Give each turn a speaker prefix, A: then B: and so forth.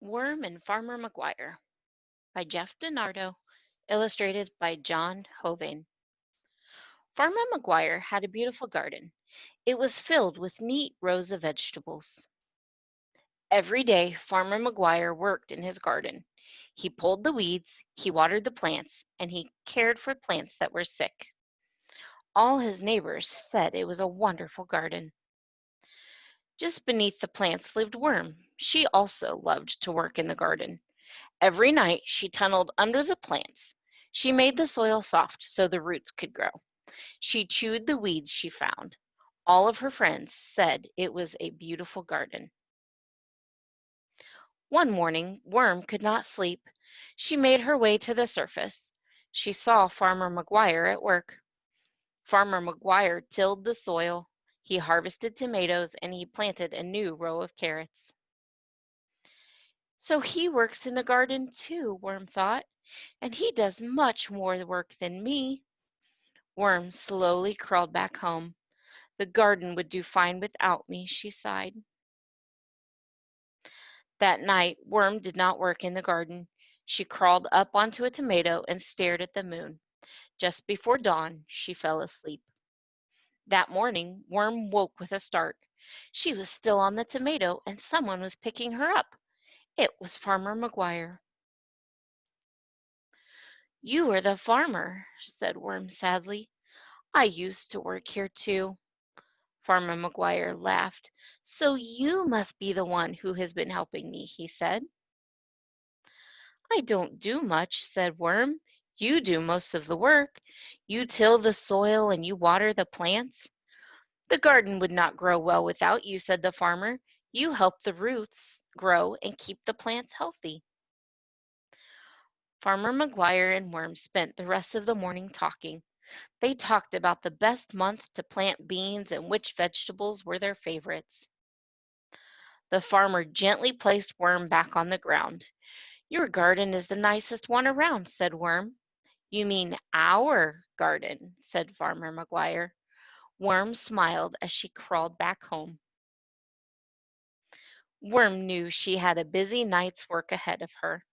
A: Worm and Farmer Maguire by Jeff DiNardo, illustrated by John Hovain. Farmer Maguire had a beautiful garden. It was filled with neat rows of vegetables. Every day, Farmer Maguire worked in his garden. He pulled the weeds, he watered the plants, and he cared for plants that were sick. All his neighbors said it was a wonderful garden. Just beneath the plants lived Worm. She also loved to work in the garden. Every night she tunneled under the plants. She made the soil soft so the roots could grow. She chewed the weeds she found. All of her friends said it was a beautiful garden. One morning, Worm could not sleep. She made her way to the surface. She saw Farmer Maguire at work. Farmer Maguire tilled the soil. He harvested tomatoes and he planted a new row of carrots. So he works in the garden too, Worm thought, and he does much more work than me. Worm slowly crawled back home. The garden would do fine without me, she sighed. That night, Worm did not work in the garden. She crawled up onto a tomato and stared at the moon. Just before dawn, she fell asleep. That morning, Worm woke with a start. She was still on the tomato, and someone was picking her up. It was Farmer Maguire. "You are the farmer," said Worm sadly. "I used to work here too." Farmer Maguire laughed. "So you must be the one who has been helping me," he said. "I don't do much," said Worm. "You do most of the work. You till the soil and you water the plants." "The garden would not grow well without you," said the farmer. "You help the roots grow and keep the plants healthy." Farmer Maguire and Worm spent the rest of the morning talking. They talked about the best month to plant beans and which vegetables were their favorites. The farmer gently placed Worm back on the ground. "Your garden is the nicest one around," said Worm. "You mean our garden," said Farmer Maguire. Worm smiled as she crawled back home. Worm knew she had a busy night's work ahead of her.